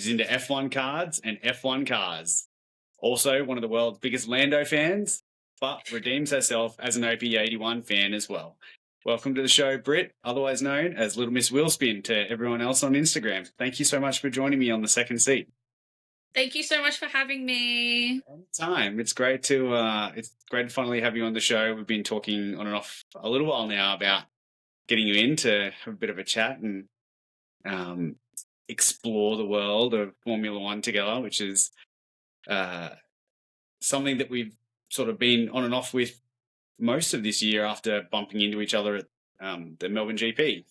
She's into F1 cards and F1 cars. Also, one of the world's biggest Lando fans, but redeems herself as an OP81 fan as well. Welcome to the show, Britt, otherwise known as Little Miss Wheelspin to everyone else on Instagram. Thank you so much for joining me on the second seat. Thank you so much for having me. Anytime. It's great to finally have you on the show. We've been talking on and off a little while now about getting you in to have a bit of a chat and explore the world of Formula One together, which is something that we've sort of been on and off with most of this year after bumping into each other at the Melbourne GP.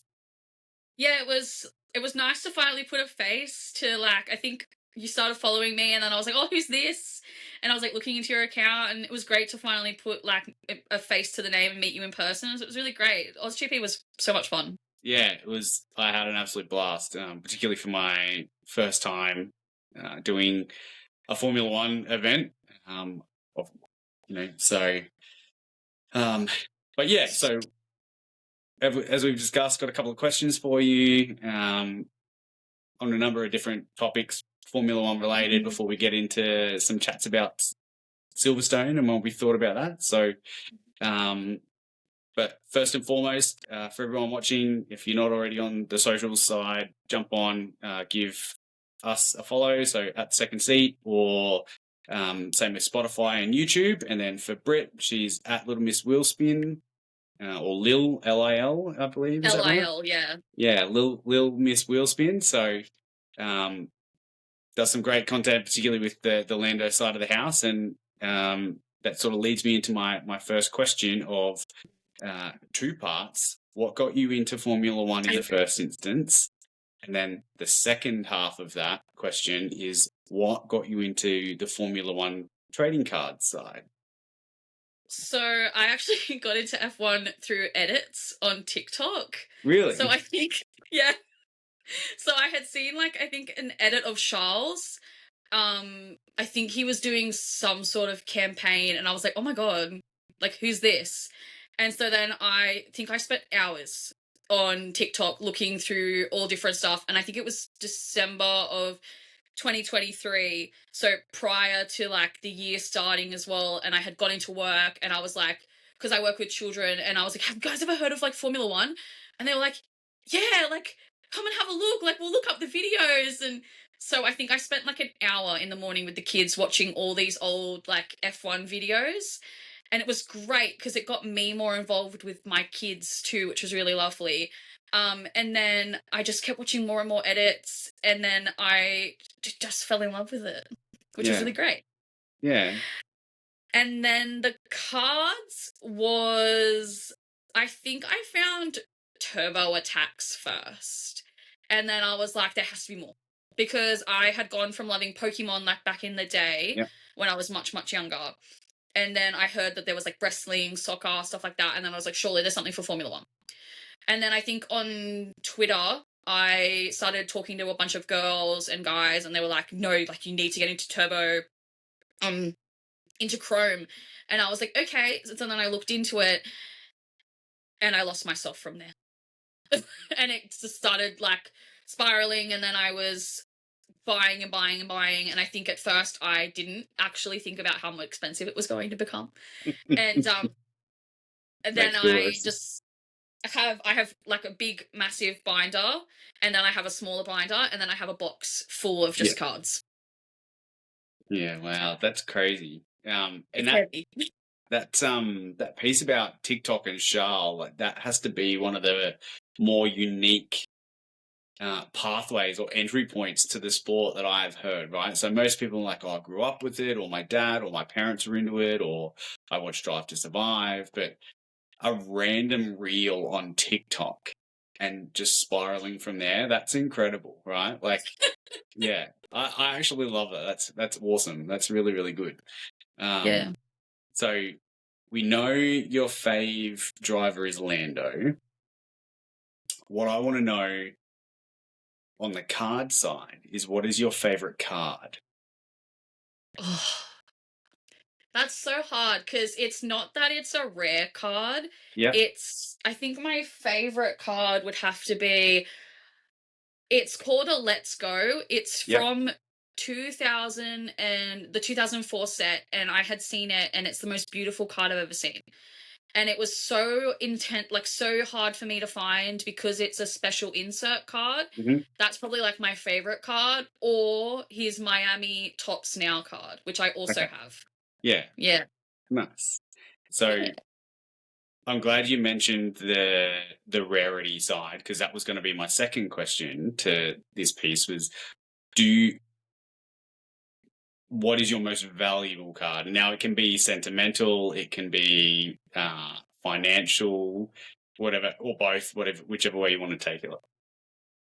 Yeah, it was nice to finally put a face to, like, I think you started following me and then I was like, oh, who's this? And I was like looking into your account, and it was great to finally put like a face to the name and meet you in person. So it was really great. OzGP was so much fun. Yeah, it was. I had an absolute blast, particularly for my first time doing a Formula One event. But yeah, so as we've discussed, got a couple of questions for you on a number of different topics, Formula One related, before we get into some chats about Silverstone and what we thought about that. So, but first and foremost, for everyone watching, if you're not already on the social side, jump on, give us a follow. So at Second Seat, or same with Spotify and YouTube. And then for Britt, she's at Little Miss Wheelspin, or Lil, Lil, I believe. Is Lil, that right? yeah. Yeah, Lil Miss Wheelspin. So does some great content, particularly with the Lando side of the house. And that sort of leads me into my first question of two parts. What got you into Formula One in the first instance? And then the second half of that question is, what got you into the Formula One trading card side? So I actually got into F1 through edits on TikTok. Really? So I think, yeah. So I had seen, like, I think an edit of Charles. I think he was doing some sort of campaign, and I was like, oh my God, like, who's this? And so then I think I spent hours on TikTok looking through all different stuff. And I think it was December of 2023. So prior to like the year starting as well. And I had gone into work, and I was like, because I work with children, and I was like, have you guys ever heard of like Formula One? And they were like, yeah, like, come and have a look. Like, we'll look up the videos. And so I think I spent like an hour in the morning with the kids watching all these old like F1 videos. And it was great because it got me more involved with my kids too, which was really lovely. And then I just kept watching more and more edits, and then I just fell in love with it, which was really great. Yeah. And then the cards was, I think I found Turbo Attacks first. And then I was like, there has to be more. Because I had gone from loving Pokemon like back in the day when I was much, much younger. And then I heard that there was like wrestling, soccer, stuff like that. And then I was like, surely there's something for Formula One. And then I think on Twitter, I started talking to a bunch of girls and guys, and they were like, no, like, you need to get into Turbo, into Chrome. And I was like, okay. So then I looked into it, and I lost myself from there. And it just started like spiraling, and then I was buying and buying and buying. And I think at first I didn't actually think about how much expensive it was going to become. And then I have like a big, massive binder, and then I have a smaller binder, and then I have a box full of just cards. Yeah, wow, that's crazy. And heavy. that piece about TikTok and Charles, like, that has to be one of the more unique pathways or entry points to the sport that I've heard, right? So most people are like, oh, I grew up with it, or my dad or my parents are into it, or I watched Drive to Survive, but a random reel on TikTok and just spiraling from there, that's incredible, right? Like, yeah, I actually love that. That's awesome. That's really, really good. So we know your fave driver is Lando. What I want to know on the card side is, what is your favorite card? Oh, that's so hard, because it's not that it's a rare card. Yeah. I think my favorite card would have to be, It's called a Let's Go. It's Yep. from 2000 and the 2004 set, and I had seen it, and it's the most beautiful card I've ever seen. And it was so like so hard for me to find because it's a special insert card. Mm-hmm. That's probably like my favorite card, or his Miami Tops Now card, which I also have. Yeah. Yeah. Nice. So Yeah. I'm glad you mentioned the rarity side, because that was going to be my second question to this piece was, what is your most valuable card? Now, it can be sentimental, it can be financial, whatever, or both, whichever way you want to take it.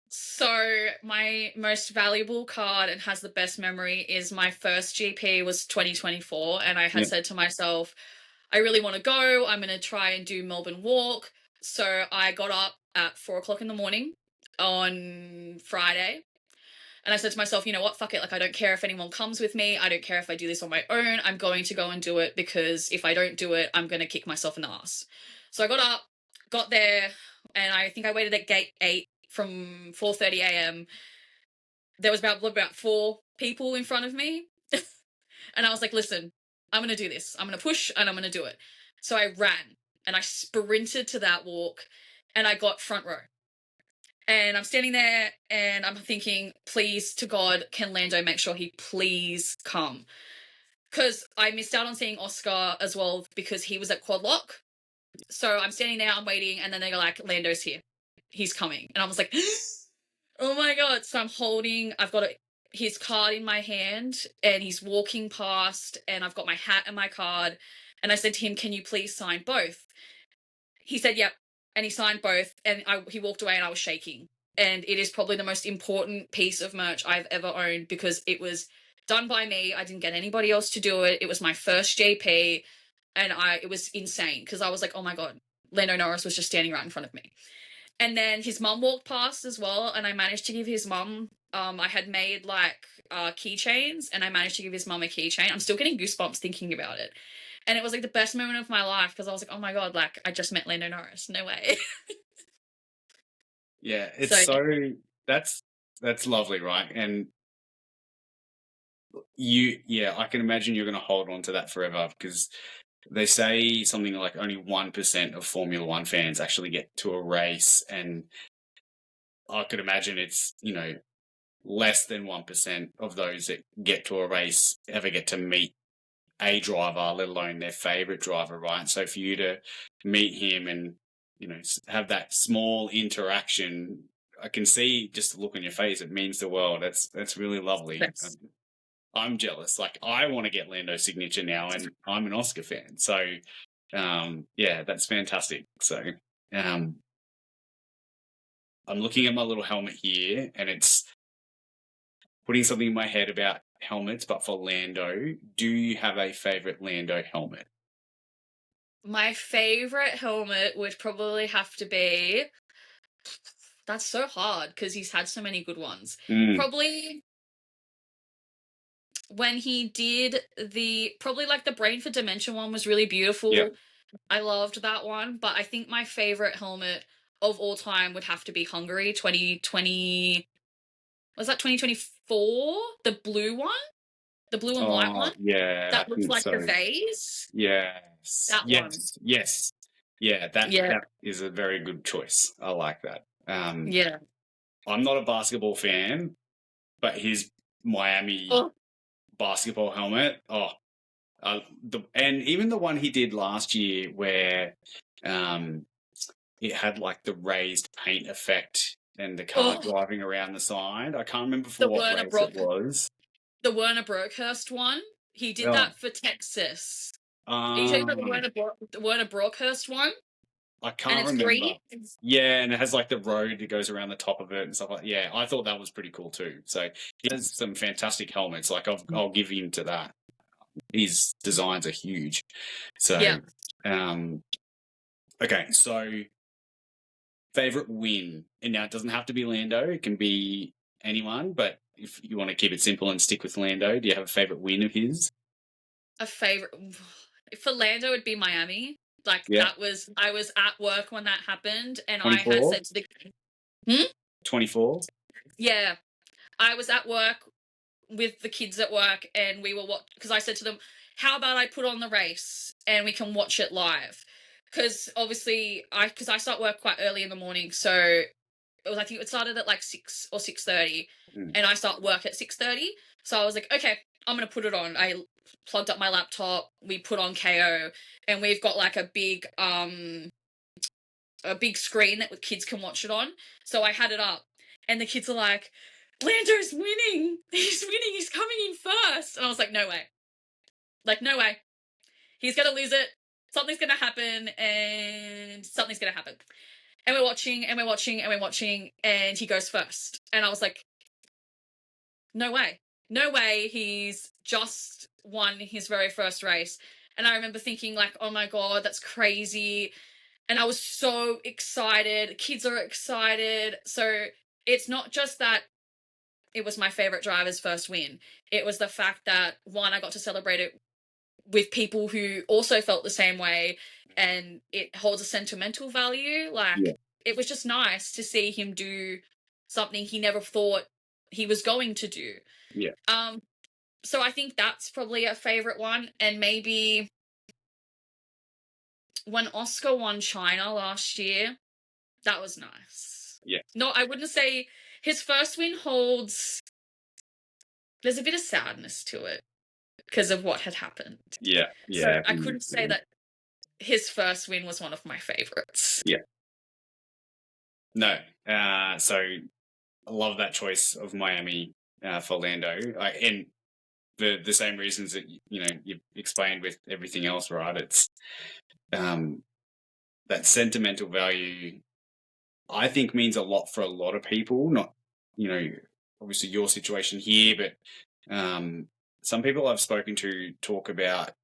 So my most valuable card and has the best memory is my first GP was 2024, and I had said to myself, I really want to go. I'm going to try and do Melbourne Walk. So I got up at 4:00 in the morning on Friday. And I said to myself, you know what, fuck it. Like, I don't care if anyone comes with me. I don't care if I do this on my own. I'm going to go and do it, because if I don't do it, I'm going to kick myself in the ass. So I got up, got there, and I think I waited at gate 8 from 4:30 a.m. There was about 4 people in front of me. And I was like, listen, I'm going to do this. I'm going to push and I'm going to do it. So I ran and I sprinted to that walk and I got front row. And I'm standing there and I'm thinking, please to God, can Lando make sure he please come? Because I missed out on seeing Oscar as well because he was at Quad Lock. So I'm standing there, I'm waiting, and then they go like, Lando's here. He's coming. And I was like, oh my God. So I'm holding, I've got his card in my hand and he's walking past and I've got my hat and my card. And I said to him, can you please sign both? He said, yep. And he signed both, and he walked away and I was shaking. And it is probably the most important piece of merch I've ever owned because it was done by me. I didn't get anybody else to do it. It was my first JP, and it was insane because I was like, oh my God, Lando Norris was just standing right in front of me. And then his mum walked past as well, and I managed to give his mum, I had made like keychains, and I managed to give his mum a keychain. I'm still getting goosebumps thinking about it. And it was like the best moment of my life because I was like, oh my God, like I just met Lando Norris. No way. Yeah, it's that's lovely, right? And I can imagine you're going to hold on to that forever, because they say something like only 1% of Formula One fans actually get to a race, and I could imagine it's, less than 1% of those that get to a race ever get to meet a driver, let alone their favorite driver, right? So for you to meet him and, have that small interaction, I can see just the look on your face. It means the world. That's really lovely. Yes. I'm jealous. Like, I want to get Lando's signature now, and I'm an Oscar fan. So, that's fantastic. So, I'm looking at my little helmet here, and it's putting something in my head about helmets, but for Lando. Do you have a favorite Lando helmet? My favorite helmet would probably have to be. That's so hard because he's had so many good ones. Probably when he did probably like the Brain for Dementia one was really beautiful. Yep. I loved that one, but I think my favorite helmet of all time would have to be Hungary 2020. Was that 2024? The blue one? The blue and white one? Yeah, That I looks think like so. the vase? Yes. That one. Yes. Yeah, that Yeah. is a very good choice. I like that. Yeah. I'm not a basketball fan, but his Miami basketball helmet, and even the one he did last year where it had like the raised paint effect and the car driving around the side. I can't remember for what race it was. The Werner Brockhurst one. He did that for Texas. Are you talking about the Werner Brockhurst one? I can't remember. Green? Yeah, and it has like the road that goes around the top of it and stuff like that. Yeah, I thought that was pretty cool too. So he has some fantastic helmets. Like I'll give him to that. His designs are huge. So okay, so favorite win. And now it doesn't have to be Lando, it can be anyone, but if you want to keep it simple and stick with Lando, do you have a favorite win of his? A favorite for Lando would be Miami. Like I was at work when that happened, and 24? I had said to the 24. Yeah, I was at work with the kids at work, and we were because I said to them, "How about I put on the race and we can watch it live?" Because obviously, I start work quite early in the morning, so I think it started at like 6 or 6:30, Mm. and I start work at 6:30. So I was like, okay, I'm gonna put it on. I plugged up my laptop. We put on KO, and we've got like a big screen that kids can watch it on. So I had it up, and the kids are like, "Lando's winning! He's winning! He's coming in first!" And I was like, "No way! Like, no way! He's gonna lose it. Something's gonna happen, and something's gonna happen." And we're watching, and we're watching, and we're watching, and he goes first. And I was like, "No way! No way! He's just won his very first race." And I remember thinking, like, "Oh my god, that's crazy!" And I was so excited. Kids are excited. So it's not just that it was my favorite driver's first win. It was the fact that, one, I got to celebrate it with people who also felt the same way, and it holds a sentimental value. Yeah. Like, it was just nice to see him do something he never thought he was going to do. Yeah. So I think that's probably a favorite one. And maybe when Oscar won China last year, that was nice. Yeah. No, I wouldn't say his first win holds. There's a bit of sadness to it because of what had happened. Yeah. So Yeah. I couldn't say Mm. that his first win was one of my favorites. Yeah. No. So I love that choice of Miami for Lando, and the same reasons that you've explained with everything else, right? It's that sentimental value. I think means a lot for a lot of people. Not obviously your situation here, but some people I've spoken to talk about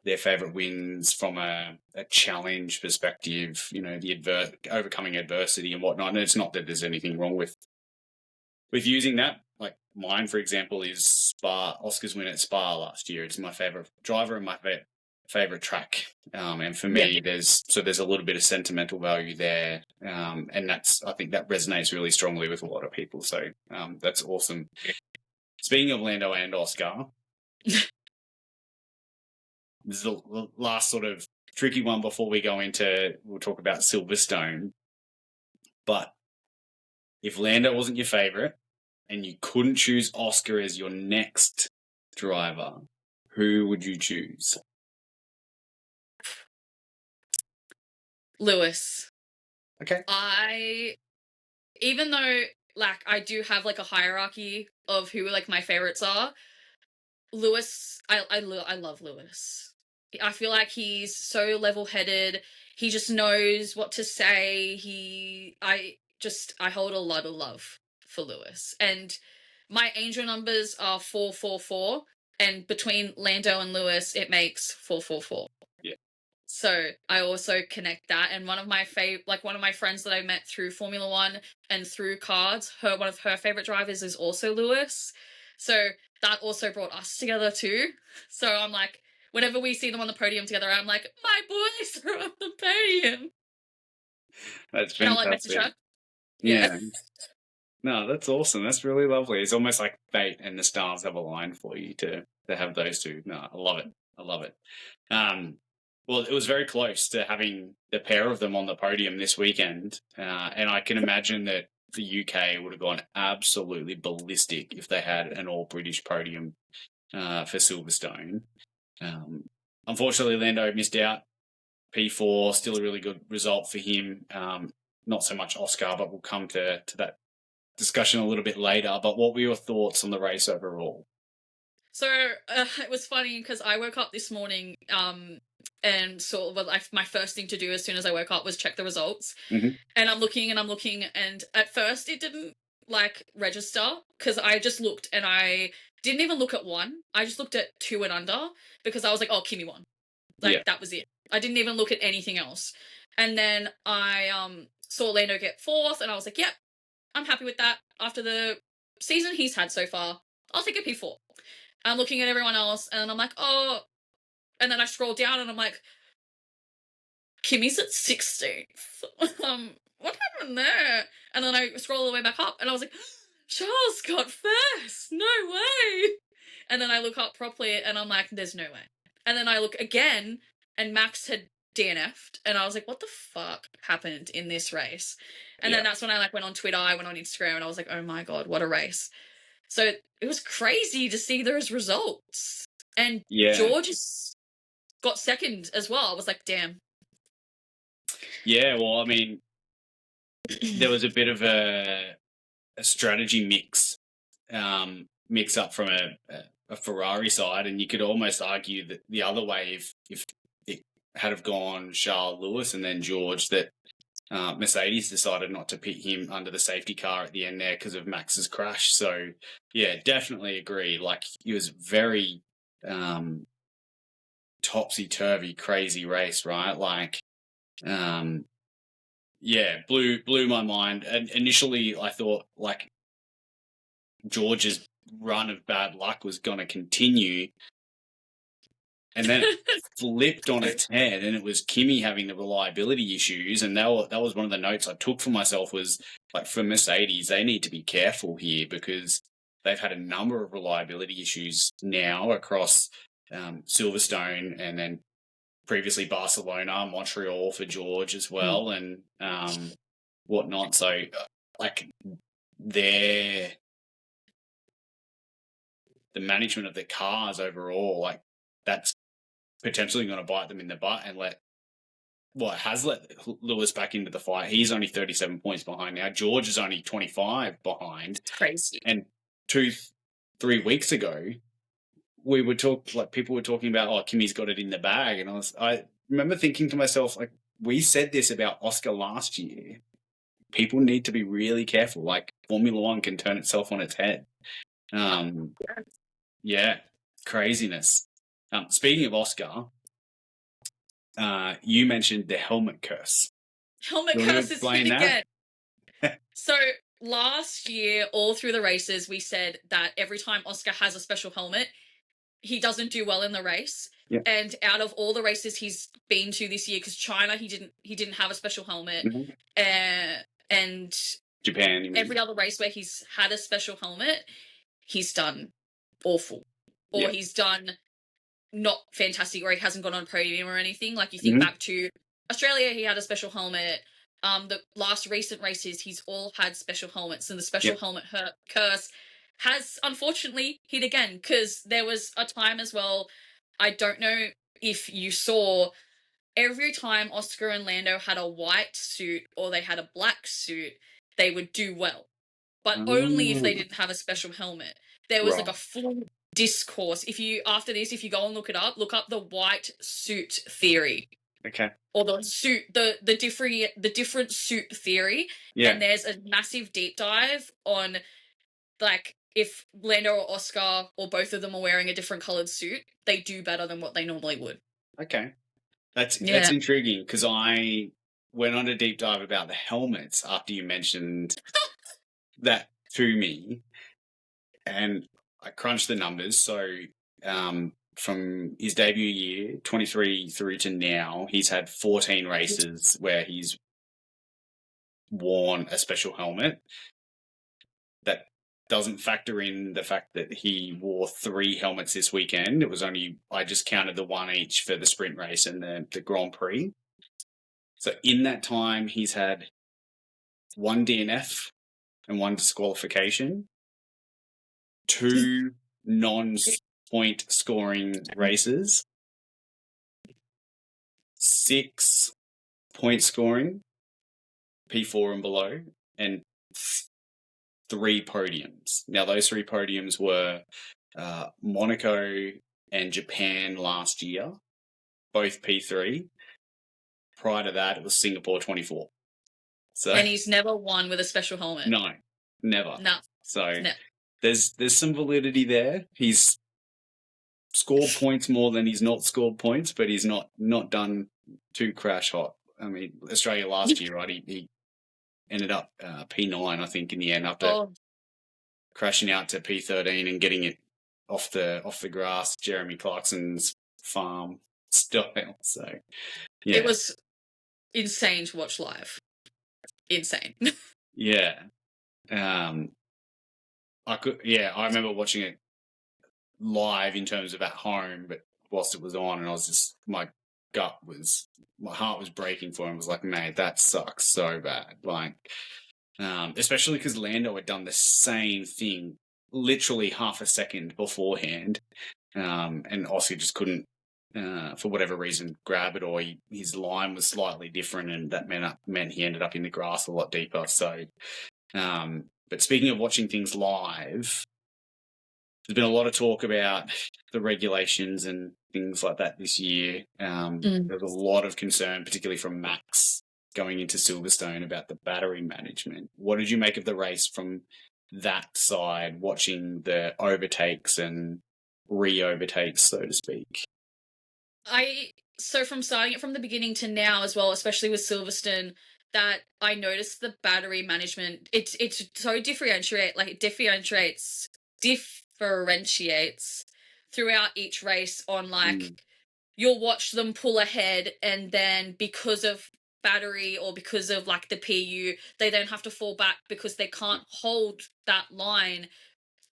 their favorite wins from a challenge perspective. The overcoming adversity and whatnot. And it's not that there's anything wrong with using that. Like mine, for example, is Spa. Oscar's win at Spa last year. It's my favorite driver and my favorite track. And for me, there's a little bit of sentimental value there. And I think that resonates really strongly with a lot of people. So that's awesome. Speaking of Lando and Oscar, this is the last sort of tricky one before we'll talk about Silverstone. But if Lando wasn't your favorite, and you couldn't choose Oscar as your next driver, who would you choose? Lewis. Okay. Even though, like, I do have like a hierarchy of who like my favorites are, Lewis, I love Lewis. I feel like he's so level-headed. He just knows what to say. I hold a lot of love for Lewis. And my angel numbers are 444, and between Lando and Lewis it makes 444. Yeah. So I also connect that. And one of my friends that I met through Formula One and through cards, one of her favorite drivers is also Lewis. So that also brought us together too. So I'm like, whenever we see them on the podium together, I'm like, my boys are on the podium. That's And I'll like message fantastic. her. Yeah. No, that's awesome. That's really lovely. It's almost like fate and the stars have aligned for you to have those two. No, I love it. I love it. Well, it was very close to having the pair of them on the podium this weekend, and I can imagine that the UK would have gone absolutely ballistic if they had an all-British podium for Silverstone. Unfortunately, Lando missed out. P4, still a really good result for him. Not so much Oscar, but we'll come to that discussion a little bit later. But what were your thoughts on the race overall? So it was funny because I woke up this morning and sort of my first thing to do as soon as I woke up was check the results. Mm-hmm. And I'm looking, and at first it didn't like register because I just looked and I didn't even look at one. I just looked at 2 and under because I was like, oh, Kimi won. Like that was it. I didn't even look at anything else. And then I saw Lando get 4th and I was like, yep, I'm happy with that. After the season he's had so far, I'll take a P4. I'm looking at everyone else and I'm like, oh, and then I scroll down and I'm like, Kimmy's at 16th. What happened there? And then I scroll all the way back up and I was like, Charles got first. No way. And then I look up properly and I'm like, there's no way. And then I look again and Max had DNF'd and I was like, what the fuck happened in this race? And then that's when I like went on Twitter, I went on Instagram and I was like, oh my God, what a race. So it was crazy to see those results. And George got second as well. I was like, damn. Yeah, well, I mean, there was a bit of a strategy mix up from a Ferrari side, and you could almost argue that the other way, if it had have gone Charles Lewis and then George, that Mercedes decided not to pit him under the safety car at the end there because of Max's crash. So yeah, definitely agree. Like, it was very topsy-turvy, crazy race, right? Like, yeah, blew my mind. And initially, I thought like George's run of bad luck was going to continue, and then it flipped on its head, and it was Kimi having the reliability issues. And that was one of the notes I took for myself, was like, for Mercedes, they need to be careful here because they've had a number of reliability issues now across Silverstone, and then previously Barcelona, Montreal for George as well, and whatnot. So like the management of the cars overall, like, that's potentially going to bite them in the butt and has let Lewis back into the fight. He's only 37 points behind now. George is only 25 behind. It's crazy. And 2-3 weeks ago, people were talking about, oh, Kimi's got it in the bag. And I remember thinking to myself, like, we said this about Oscar last year. People need to be really careful. Like, Formula One can turn itself on its head. Yeah, craziness. Speaking of Oscar, you mentioned the helmet curse. Helmet curse is hit again. So last year, all through the races, we said that every time Oscar has a special helmet, he doesn't do well in the race. Yeah. And out of all the races he's been to this year, because China, he didn't have a special helmet, and Japan, you mean? Every other race where he's had a special helmet, he's done awful, or he's done not fantastic, or he hasn't gone on podium or anything. Like, you think back to Australia, he had a special helmet. The last recent races, he's all had special helmets, and the special helmet curse has unfortunately hit again, because there was a time as well, I don't know if you saw, every time Oscar and Lando had a white suit or they had a black suit, they would do well, but only if they didn't have a special helmet. There was like a full discourse. After this, if you go and look up the white suit theory. Okay. Or the suit, the different suit theory. Yeah. And there's a massive deep dive on, like, if Lando or Oscar or both of them are wearing a different coloured suit, they do better than what they normally would. Okay. That's intriguing, because I went on a deep dive about the helmets after you mentioned that to me, and I crunched the numbers. So from his debut year, 23 through to now, he's had 14 races where he's worn a special helmet. That doesn't factor in the fact that he wore 3 helmets this weekend. It was only, I just counted the one each for the sprint race and the Grand Prix. So in that time, he's had 1 DNF and 1 disqualification, 2 non-point scoring races, 6 point scoring, P4 and below, and 3 podiums. Now, those 3 podiums were Monaco and Japan last year, both P3. Prior to that, it was Singapore 24. So, and he's never won with a special helmet. No, never. No. So there's some validity there. He's scored points more than he's not scored points, but he's not done too crash hot. I mean, Australia last year, right? He ended up P9, I think, in the end, after crashing out to P13 and getting it off the grass, Jeremy Clarkson's farm style. So yeah, it was insane to watch live. Insane. Yeah. I remember watching it live in terms of at home, but whilst it was on, and I was just my heart was breaking for him. I was like, mate, that sucks so bad. Like, especially because Lando had done the same thing literally half a second beforehand, and Oscar just couldn't, for whatever reason, grab it, or his line was slightly different, and that meant he ended up in the grass a lot deeper. So, but speaking of watching things live, there's been a lot of talk about the regulations and things like that this year. There's a lot of concern, particularly from Max going into Silverstone, about the battery management. What did you make of the race from that side, watching the overtakes and re-overtakes, so to speak? So from starting it from the beginning to now as well, especially with Silverstone, that I noticed the battery management. It's so differentiates throughout each race on you'll watch them pull ahead, and then because of battery or because of the PU, they then have to fall back because they can't hold that line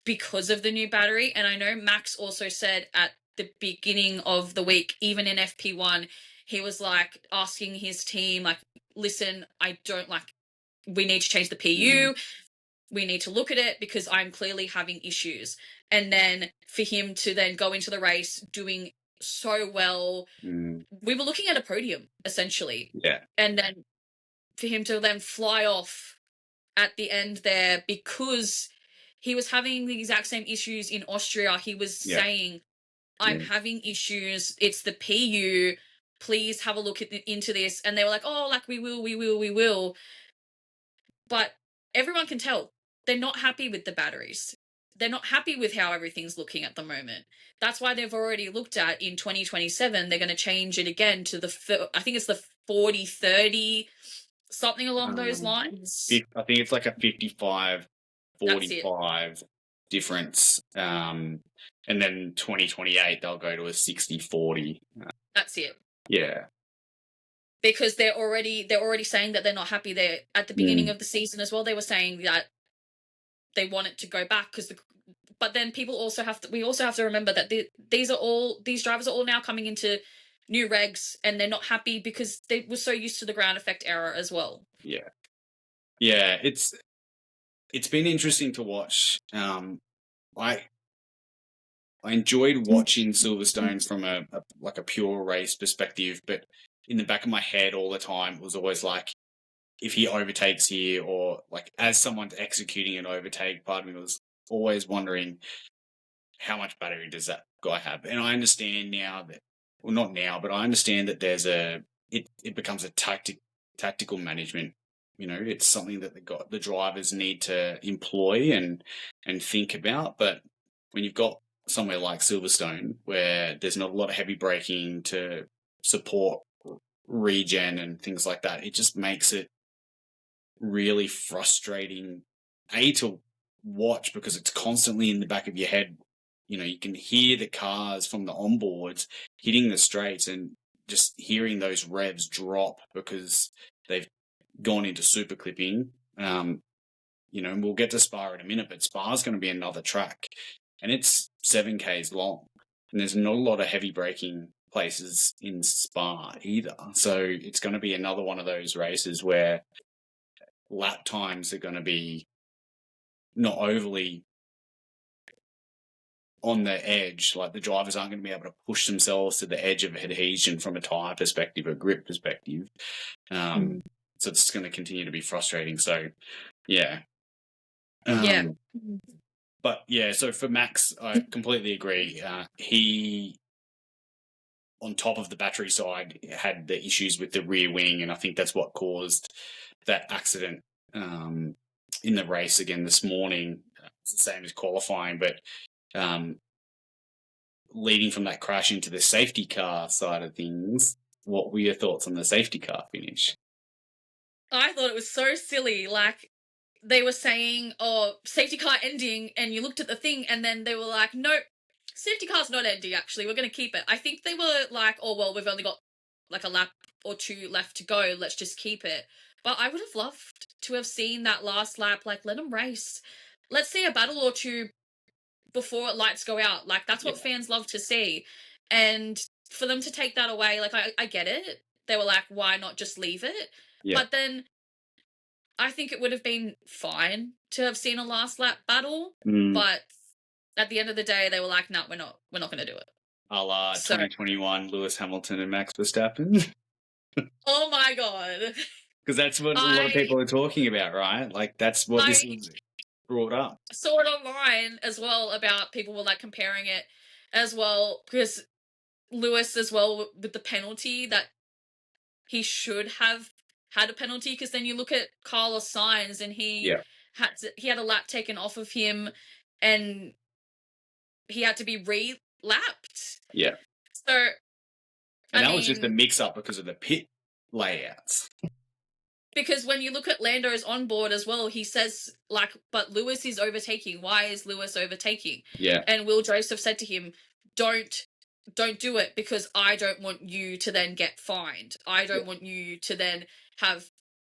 because of the new battery. And I know Max also said at the beginning of the week, even in FP1, he was asking his team, listen, we need to change the PU. We need to look at it because I'm clearly having issues. And then for him to then go into the race doing so well, we were looking at a podium essentially. Yeah. And then for him to then fly off at the end there because he was having the exact same issues in Austria. He was saying, I'm having issues. It's the PU. Please have a look into this. And they were like, oh, we will. But everyone can tell they're not happy with the batteries. They're not happy with how everything's looking at the moment. That's why they've already looked at in 2027, they're going to change it again to I think it's the 40-30, something along those lines. I think it's like a 55-45 difference. And then 2028, they'll go to a 60-40. That's it. Yeah. Because they're already saying that they're not happy. They at the beginning of the season as well, they were saying that they want it to go back but then we also have to remember that these drivers are all now coming into new regs, and they're not happy because they were so used to the ground effect error as well. Yeah, it's been interesting to watch. I enjoyed watching Silverstone from a pure race perspective, but in the back of my head all the time it was always like, if he overtakes here, or as someone's executing an overtake, part of me was always wondering, how much battery does that guy have? And I understand now that, well, not now, but I understand that it becomes a tactical management. It's something that the drivers need to employ and think about. But when you've got somewhere like Silverstone, where there's not a lot of heavy braking to support regen and things like that, it just makes it really frustrating to watch, because it's constantly in the back of your head. You can hear the cars from the onboards hitting the straights, and just hearing those revs drop because they've gone into super clipping. And we'll get to Spa in a minute, but Spa's going to be another track, and it's 7Ks long, and there's not a lot of heavy braking places in Spa either. So it's going to be another one of those races where lap times are going to be not overly on the edge. The drivers aren't going to be able to push themselves to the edge of adhesion from a tyre perspective or grip perspective. So it's going to continue to be frustrating. So, yeah. But, yeah, so for Max, I completely agree. He, on top of the battery side, had the issues with the rear wing, and I think that's what caused that accident in the race again this morning. It's the same as qualifying, but leading from that crash into the safety car side of things, what were your thoughts on the safety car finish? I thought it was so silly. They were saying, oh, safety car ending, and you looked at the thing, and then they were like, nope, safety car's not ending, actually. We're going to keep it. I think they were like, oh, well, we've only got a lap or two left to go. Let's just keep it. But I would have loved to have seen that last lap, let them race. let's see a battle or two before lights go out. Like, that's Yeah. what fans love to see. And for them to take that away, like, I get it. They were like, why not just leave it? Yeah. But then I think it would have been fine to have seen a last lap battle. Mm. But at the end of the day, they were like, no, we're not going to do it. A la So, 2021 Lewis Hamilton and Max Verstappen. oh my God. Because that's what a lot of I people are talking about, right? Like, that's what this I was brought up. saw it online as well about people were like comparing it as well, because Lewis as well with the penalty that he should have had a penalty, because then you look at Carlos Sainz and Yeah. he had a lap taken off of him and he had to be re-lapped. Yeah. So And I that was just a mean, mix up because of the pit layouts. because when you look at Lando's on board as well, he says like, but Lewis is overtaking. Why is Lewis overtaking? Yeah. And Will Joseph said to him, don't do it, because I don't want you to then get fined. I don't want you to then have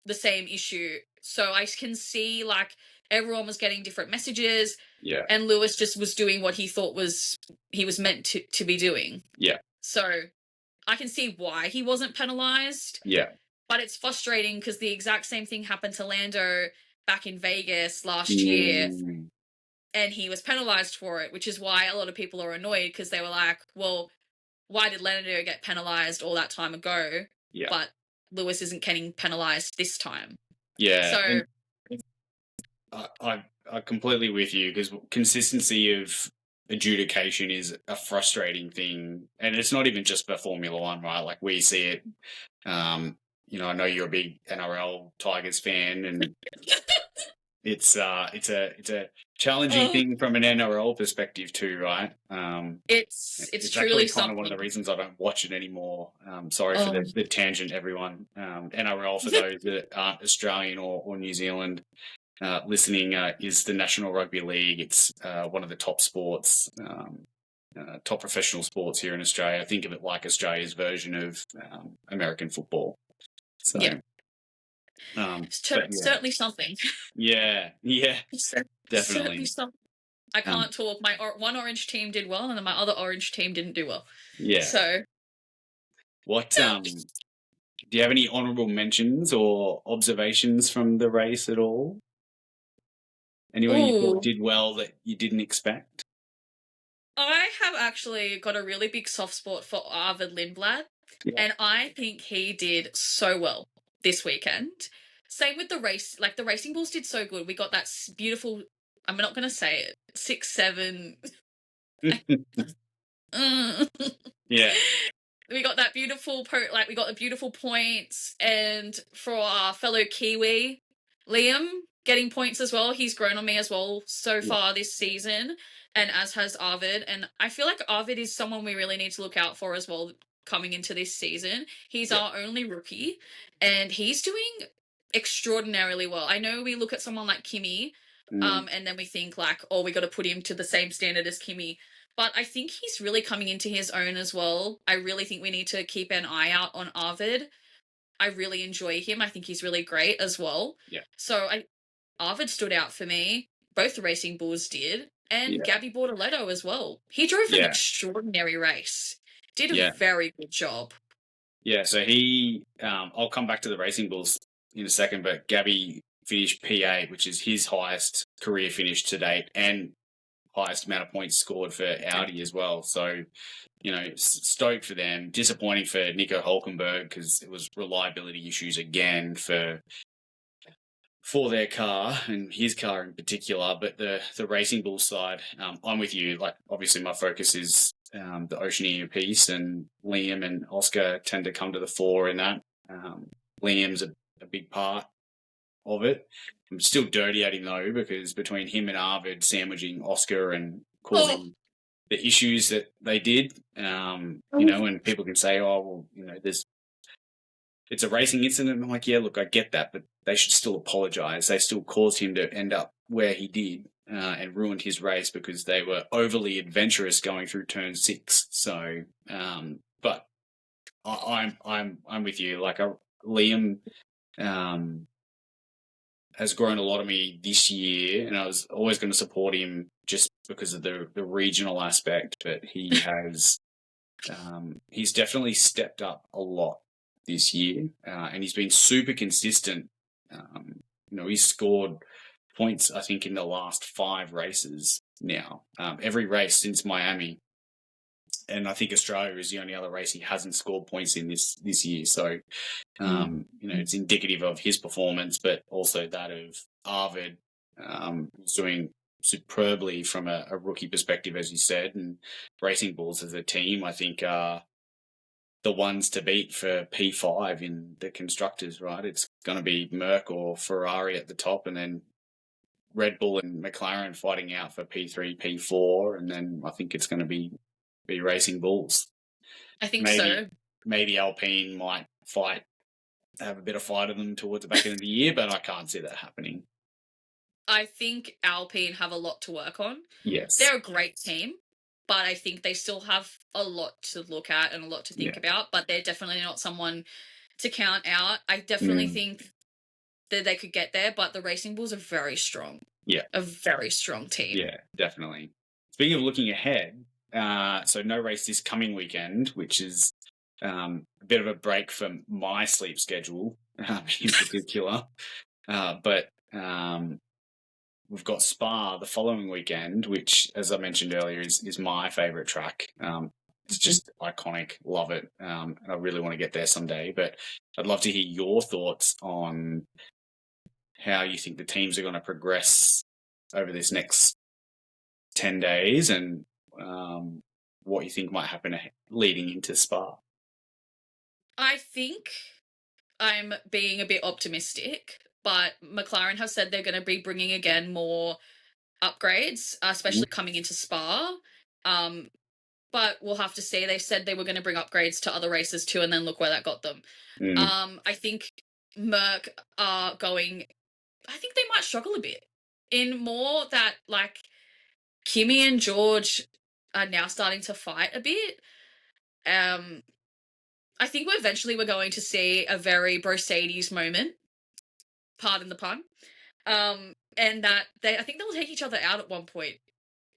the same issue. So I can see like everyone was getting different messages, Yeah. and Lewis just was doing what he thought he was meant to be doing. Yeah. So I can see why he wasn't penalized. Yeah. But it's frustrating because the exact same thing happened to Lando back in Vegas last year, and he was penalized for it, which is why a lot of people are annoyed, because they were like, well, why did Lando get penalized all that time ago, Yeah. but Lewis isn't getting penalized this time? Yeah. So And I'm completely with you, because consistency of adjudication is a frustrating thing. And it's not even just for Formula One, right? Like, we see it. I know you're a big NRL Tigers fan, and it's a challenging oh, thing from an NRL perspective too, right? it's It's actually truly kind of one of something. the reasons I don't watch it anymore. Sorry for Oh, the tangent, everyone. NRL, for those that aren't Australian or New Zealand listening, is the National Rugby League. It's one of the top sports, top professional sports here in Australia. Think of it like Australia's version of American football. So, yeah, but it's yeah, certainly something. yeah, It's certainly definitely. something. I Um, can't talk. My one orange team did well, and then my other orange team didn't do well. yeah. So, What do you have any honourable mentions or observations from the race at all? Anyone you thought ooh, did well that you didn't expect? I have actually got a really big soft spot for Arvid Lindblad, Yeah, and I think he did so well this weekend. Same with the race, like the Racing Bulls did so good. We got that beautiful, I'm not going to say it, 6-7. yeah, We got that beautiful we got the beautiful points, and for our fellow Kiwi, Liam getting points as well. He's grown on me as well so yeah, far this season, and as has Arvid. And I feel like Arvid is someone we really need to look out for as well coming into this season. He's yeah. our only rookie, and he's doing extraordinarily well. I know we look at someone like Kimmy, Mm, and then we think like, oh, we got to put him to the same standard as Kimmy. But I think he's really coming into his own as well. I really think we need to keep an eye out on Arvid. I really enjoy him. I think he's really great as well. yeah, So Arvid stood out for me. Both the Racing Bulls did. And yeah, Gabby Bortoletto as well. He drove an yeah, extraordinary race. Did a yeah, very good job. yeah. So I'll come back to the Racing Bulls in a second, but Gabby finished P8, which is his highest career finish to date, and highest amount of points scored for Audi as well. So, stoked for them. Disappointing for Nico Hulkenberg, because it was reliability issues again for their car and his car in particular. But the Racing Bull side, I'm with you. Like, obviously my focus is the Oceania piece, and Liam and Oscar tend to come to the fore in that. Liam's a big part of it. I'm still dirty at him though, because between him and Arvid sandwiching Oscar and Oh, causing the issues that they did, and people can say, oh, well, it's a racing incident. I'm like, yeah, look, I get that, but they should still apologise. They still caused him to end up where he did, and ruined his race because they were overly adventurous going through turn 6. So, but I'm with you. Like, Liam, um, has grown a lot of me this year, and I was always going to support him just because of the regional aspect. But he's definitely stepped up a lot this year, and he's been super consistent. He's scored points, I think, in the last 5 races now. Every race since Miami, and I think Australia is the only other race he hasn't scored points in this year. So, it's indicative of his performance, but also that of Arvid, who's doing superbly from a rookie perspective, as you said. And Racing Bulls as a team, I think, are the ones to beat for P5 in the constructors, right? It's going to be Merc or Ferrari at the top, and then Red Bull and McLaren fighting out for P3, P4, and then I think it's going to be Racing Bulls. I think so. Maybe Alpine might have a bit of fight of them towards the back end of the year, but I can't see that happening. I think Alpine have a lot to work on. Yes. They're a great team, but I think they still have a lot to look at and a lot to think about, but they're definitely not someone to count out. I definitely think that they could get there, but the Racing Bulls are very strong. Yeah. A very strong team. Yeah, definitely. Speaking of looking ahead, so no race this coming weekend, which is a bit of a break from my sleep schedule in particular. But we've got Spa the following weekend, which, as I mentioned earlier, is my favourite track. It's just iconic. Love it. And I really want to get there someday. But I'd love to hear your thoughts on how you think the teams are going to progress over this next 10 days and what you think might happen leading into Spa. I think I'm being a bit optimistic, but McLaren have said they're going to be bringing again more upgrades, especially coming into Spa. But we'll have to see. They said they were going to bring upgrades to other races too, and then look where that got them. I think Merc are going... I think they might struggle a bit in more that, like, Kimi and George are now starting to fight a bit. I think we're going to see a very Mercedes moment, pardon the pun, and that I think they'll take each other out at one point,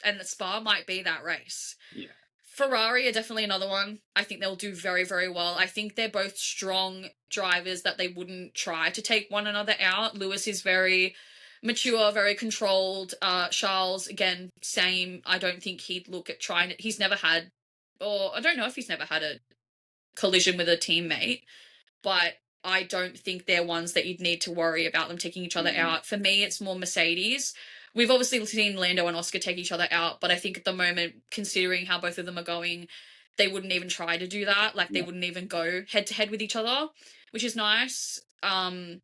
and the Spa might be that race. Yeah. Ferrari are definitely another one. I think they'll do very, very well. I think they're both strong drivers that they wouldn't try to take one another out. Lewis is very mature, very controlled. Charles, again, same. I don't think he'd look at trying it. He's never had, or I don't know if he's never had a collision with a teammate, but I don't think they're ones that you'd need to worry about them taking each other out. For me, it's more Mercedes. We've obviously seen Lando and Oscar take each other out, but I think at the moment, considering how both of them are going, they wouldn't even try to do that. Like, they wouldn't even go head-to-head with each other, which is nice. I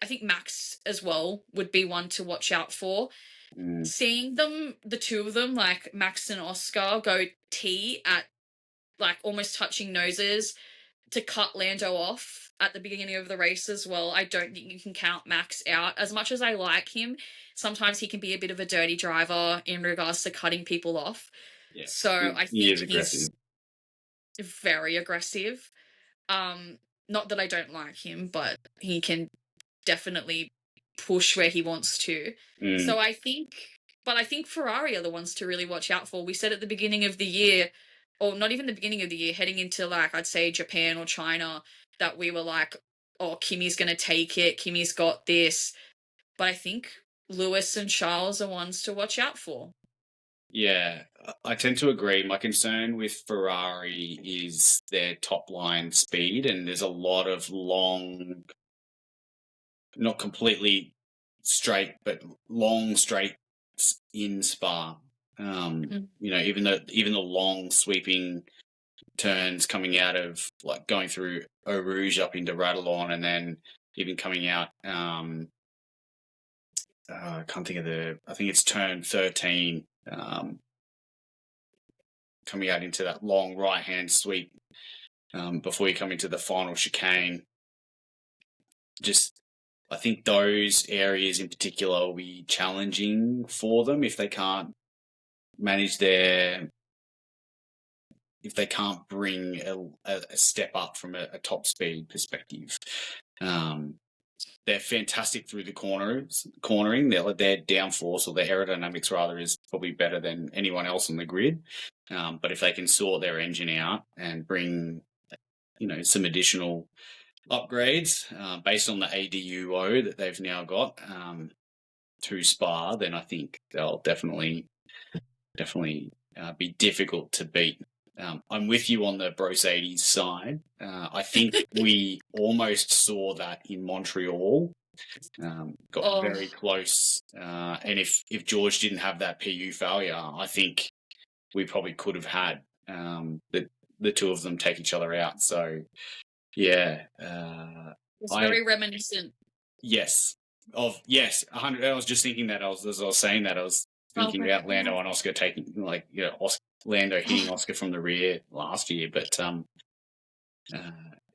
think Max as well would be one to watch out for. Seeing them, the two of them, like Max and Oscar, go T at, like, almost touching noses to cut Lando off at the beginning of the race as well. I don't think you can count Max out. As much as I like him, sometimes he can be a bit of a dirty driver in regards to cutting people off. Yeah. So I think he's very aggressive. Not that I don't like him, but he can definitely push where he wants to. So I think Ferrari are the ones to really watch out for. We said at the beginning of the year, or not even the beginning of the year, heading into, like, I'd say Japan or China, that we were like, oh, Kimi's going to take it. Kimi's got this. But I think Lewis and Charles are ones to watch out for. Yeah, I tend to agree. My concern with Ferrari is their top line speed, and there's a lot of long, not completely straight, but long straights in Spa. Even the long sweeping turns coming out of, like, going through Eau Rouge up into Radillon, and then even coming out, I can't think of I think it's turn 13, coming out into that long right-hand sweep before you come into the final chicane. I think those areas in particular will be challenging for them if they can't bring a step up from a top speed perspective. they're fantastic through the cornering. Their downforce, or their aerodynamics rather, is probably better than anyone else on the grid. But if they can sort their engine out and bring, some additional upgrades based on the ADUO that they've now got to Spa, then I think they'll definitely be difficult to beat. I'm with you on the Brosades side. I think we almost saw that in Montreal. Got very close. And if George didn't have that PU failure, I think we probably could have had the two of them take each other out. So, yeah. It's very reminiscent. Yes. 100. I was just thinking that as I was saying that, I was thinking about Lando and Oscar taking, Lando hitting Oscar from the rear last year. But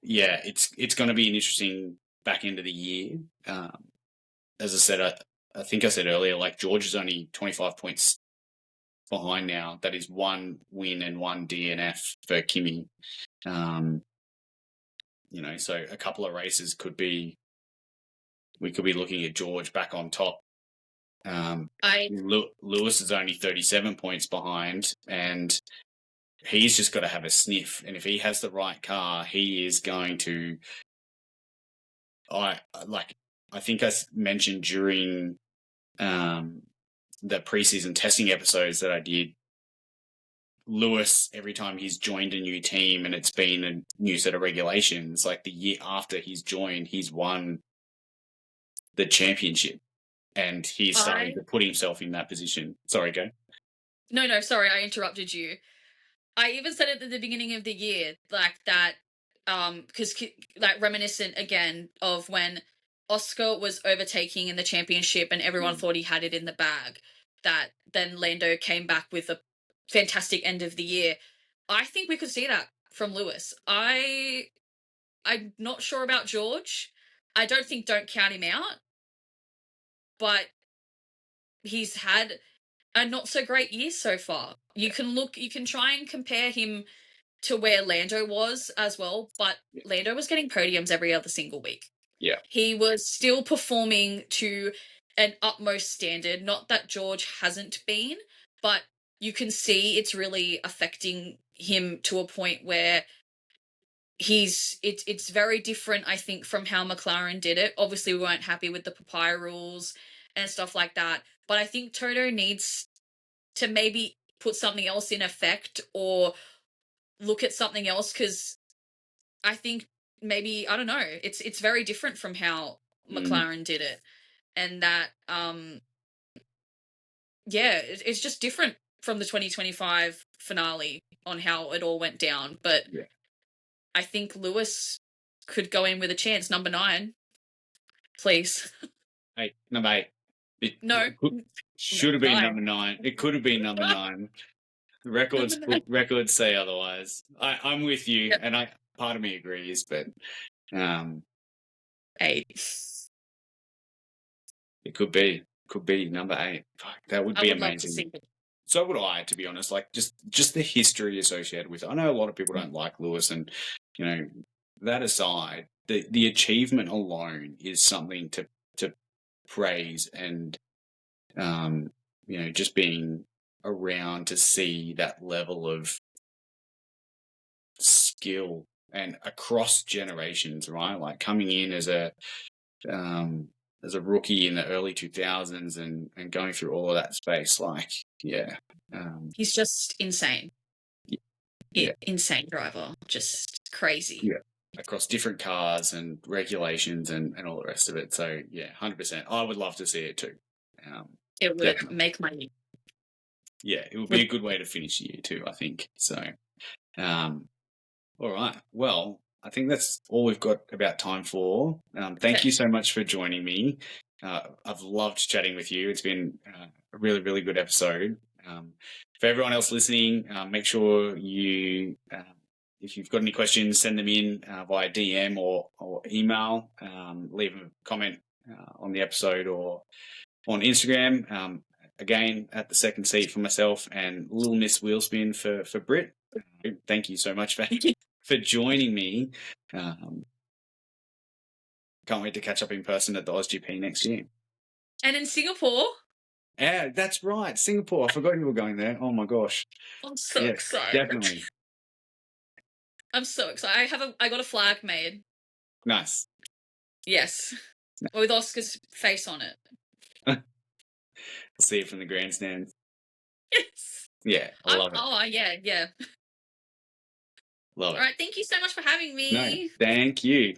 it's going to be an interesting back end of the year. As I said, I think I said earlier, George is only 25 points behind now. That is 1 win and 1 DNF for Kimi. So a couple of races we could be looking at George back on top. Lewis is only 37 points behind, and he's just got to have a sniff. And if he has the right car, he is going to. I think I mentioned during the preseason testing episodes that I did. Lewis, every time he's joined a new team and it's been a new set of regulations, the year after he's joined, he's won the championship, and he's starting to put himself in that position. Sorry, go. No, sorry, I interrupted you. I even said it at the beginning of the year, that, because reminiscent again of when Oscar was overtaking in the championship and everyone thought he had it in the bag, that then Lando came back with a fantastic end of the year. I think we could see that from Lewis. I'm not sure about George. I don't count him out, but he's had a not so great year so far. You can try and compare him to where Lando was as well, but Lando was getting podiums every other single week. Yeah. He was still performing to an utmost standard. Not that George hasn't been, but you can see it's really affecting him to a point where it's very different, I think, from how McLaren did it. Obviously, we weren't happy with the papaya rules and stuff like that, but I think Toto needs to maybe put something else in effect or look at something else, because I think maybe, I don't know, it's very different from how McLaren did it, and that it's just different from the 2025 finale on how it all went down. But I think Lewis could go in with a chance. Number 9, please. Hey, number 8. No, should have been number 9. It could have been number 9. Records say otherwise. I'm with you, and part of me agrees, but 8. It could be number 8. Fuck, that would be amazing. So would I, to be honest. Just the history associated with it. I know a lot of people don't like Lewis, and that aside, the achievement alone is something to praise, and just being around to see that level of skill and across generations, right? Coming in as a rookie in the early 2000s and going through all of that space, he's just insane. Insane driver, just crazy. Yeah, across different cars and regulations and all the rest of it. So 100%. I would love to see it too. It would definitely make money. Yeah, it would be a good way to finish the year too, I think. So, all right. Well, I think that's all we've got about time for. Thank you so much for joining me. I've loved chatting with you. It's been a really, really good episode. For everyone else listening, make sure you, if you've got any questions, send them in via DM or email. Leave a comment on the episode or on Instagram. Again, at the second seat for myself and Little Miss Wheelspin for Britt. Thank you so much for joining me. Can't wait to catch up in person at the AusGP next year. And in Singapore. Yeah, that's right. Singapore. I forgot you were going there. Oh my gosh. I'm so Yes, excited. definitely. I'm so excited. I got a flag made. Nice. Yes. With Oscar's face on it. See it from the grandstand. Yes. Yeah, I love it. Oh, yeah. Love it. All right, thank you so much for having me. No, thank you.